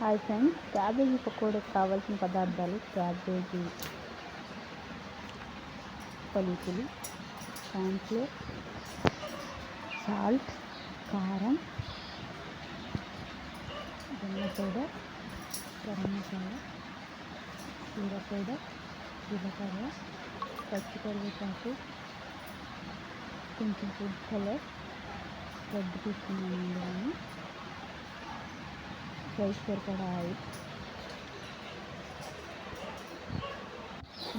Hi friends, cabbage పకోడీకి కావాల్సిన పదార్థాలు: cabbage పలుకులు, కార్న్ఫ్లోర్, సాల్ట్, కారం, ధనియా పౌడర్, గరం మసాలా, జీరా పౌడర్, జీలకర్ర, పచ్చి కరివేపాకు, కొంచెం ఫుడ్ కలర్, రెడ్ తీసుకున్నాను. రైస్ సరిపడా ఆయిల్,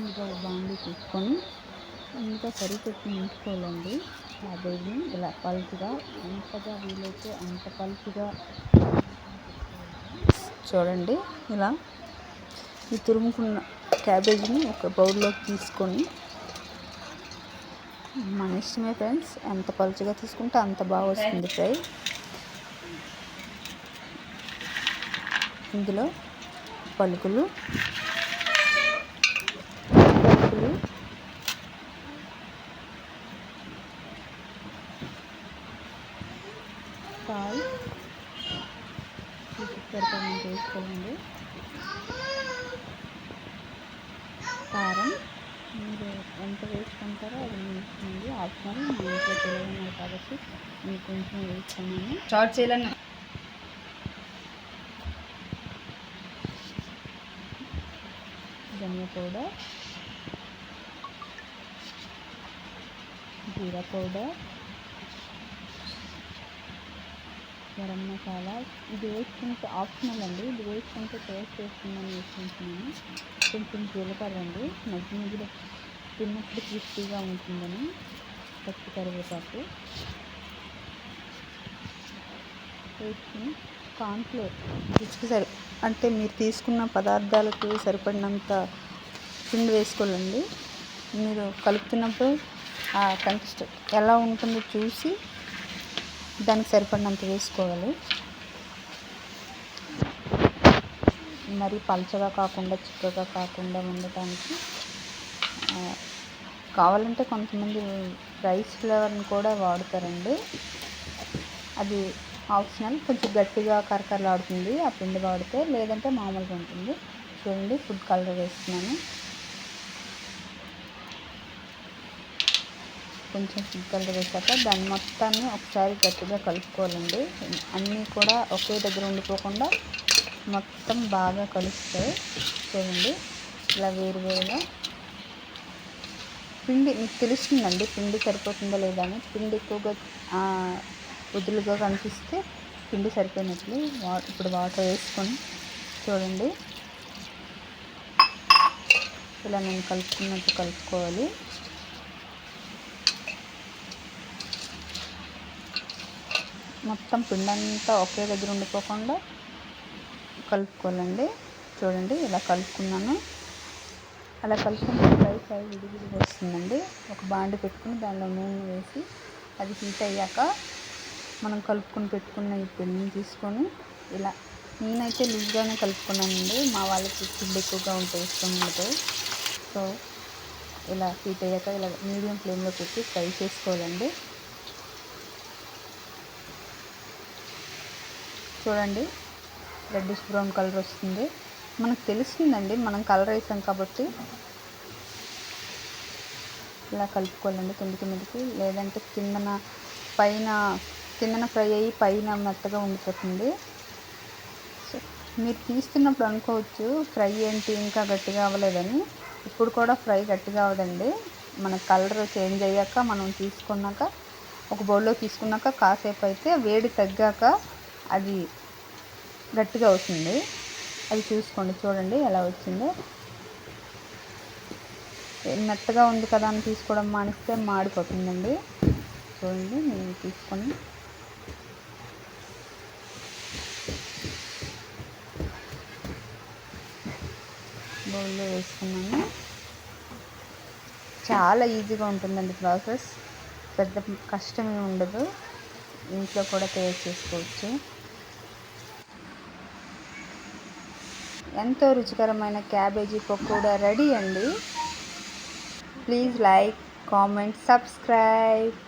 ఇంకా బాండి తీసుకొని ఇంకా సరిపెట్టి ఉంచుకోవాలండి. క్యాబేజీని ఇలా పలుచగా, ఎంతగా వీలైతే అంత పలుచగా చూడండి. ఇలా ఈ తురుముకున్న క్యాబేజీని ఒక బౌల్లోకి తీసుకొని, మన ఇష్టమే ఫ్రెండ్స్, ఎంత పలుచగా తీసుకుంటే అంత బాగా వస్తుంది ఫ్రై. ఇందులో పలుకులు, సాల్ట్ సరిపడినంత వేసుకోండి. కారం మీరు ఎంత వేసుకుంటారో అది మీ ఇష్టమండి, ఆప్షనల్. మా ఇంట్లో తెలియదు కాబట్టి నేను కొంచెం వేసుకున్నాను. స్టార్ట్ చేయాలన్నా ధనియా పౌడర్, జీరా పౌడర్, గరం మసాలా. ఇది వేసుకుంటే ఆప్షనల్ అండి, ఇది వేసుకుంటే టేస్ట్ వేసుకుందని వేసుకుంటున్నాను. కొంచెం జీలకర్ర అండి, మధ్య మధ్యలో తిన్నప్పుడు క్రిస్పీగా ఉంటుందని. పచ్చి కరివేపాకు వేసుకుని కార్న్ఫ్లోర్ రుచికి అంటే మీరు తీసుకున్న పదార్థాలకు సరిపడినంత పిండి వేసుకోవాలండి. మీరు కలుపుతున్నప్పుడు ఆ కంటెస్ట్ ఎలా ఉంటుందో చూసి దానికి సరిపడినంత వేసుకోవాలి. మరి పలచగా కాకుండా చిక్కగా కాకుండా ఉండటానికి కావాలంటే కొంతమంది రైస్ ఫ్లేవర్ని కూడా వాడతారండి, అది ఆప్షనల్. కొంచెం గట్టిగా కరకరలాడుతుంది ఆ పిండి వాడితే, లేదంటే మామూలుగా ఉంటుంది. చూడండి, ఫుడ్ కలర్ వేస్తున్నాను. కొంచెం ఫుడ్ కలర్ వేసాక దాన్ని మొత్తాన్ని ఒకసారి గట్టిగా కలుపుకోవాలండి. అన్నీ కూడా ఒకే దగ్గర ఉండిపోకుండా మొత్తం బాగా కలుస్తాయి. చూడండి, ఇలా వేరువేరుగా పిండి మీకు తెలుస్తుందండి, పిండి సరిపోతుందా లేదా అని. పిండి ఎక్కువగా వదులుగా కనిపిస్తే పిండి సరిపోయినట్లు. ఇప్పుడు వాటర్ వేసుకొని చూడండి, ఇలా నేను కలుపుకున్నట్టు కలుపుకోవాలి. మొత్తం పిండి అంతా ఒకే దగ్గర ఉండిపోకుండా కలుపుకోవాలండి. చూడండి, ఇలా కలుపుకున్నాను. అలా కలుపుకుంటే ఫ్రై విడివిడిగా వస్తుందండి. ఒక బాండి పెట్టుకుని దానిలో నూనె వేసి అది హీట్ అయ్యాక మనం కలుపుకొని పెట్టుకున్న ఈ పిండిని తీసుకొని ఇలా, నేనైతే లూజ్గానే కలుపుకున్నానండి, మా వాళ్ళకి పిండి ఎక్కువగా ఉంటే ఇష్టం ఉండదు. సో ఇలా హీట్ అయ్యాక ఇలా మీడియం ఫ్లేమ్లో పెట్టి ఫ్రై చేసుకోవాలండి. చూడండి, రెడ్డిష్ బ్రౌన్ కలర్ వస్తుంది. మనకు తెలుస్తుందండి, మనం కలర్ వేసాం కాబట్టి. ఇలా కలుపుకోవాలండి కిందికి మీదకి, లేదంటే కిందన ఫ్రై అయ్యి పైన మెత్తగా ఉండిపోతుంది. సో మీరు తీస్తున్నప్పుడు అనుకోవచ్చు ఫ్రై ఏంటి ఇంకా గట్టిగా అవ్వలేదని. ఇప్పుడు కూడా ఫ్రై గట్టిగా అవ్వదండి. మన కలర్ చేంజ్ అయ్యాక మనం తీసుకున్నాక ఒక బౌల్లో తీసుకున్నాక కాసేపు అయితే వేడి తగ్గాక అది గట్టిగా అవుతుంది. అది చూసుకోండి. చూడండి ఎలా వచ్చిందో. మెత్తగా ఉంది కదా అని తీసుకోవడం మానేస్తే మాడిపోతుందండి. చూడండి, నేను తీసుకొని బౌల్లో వేసుకున్నాను. చాలా ఈజీగా ఉంటుందండి ప్రాసెస్, పెద్ద కష్టమే ఉండదు. ఇంట్లో కూడా తయారు చేసుకోవచ్చు. ఎంతో రుచికరమైన క్యాబేజీ పకోడా రెడీ అండి. Please like, comment, subscribe.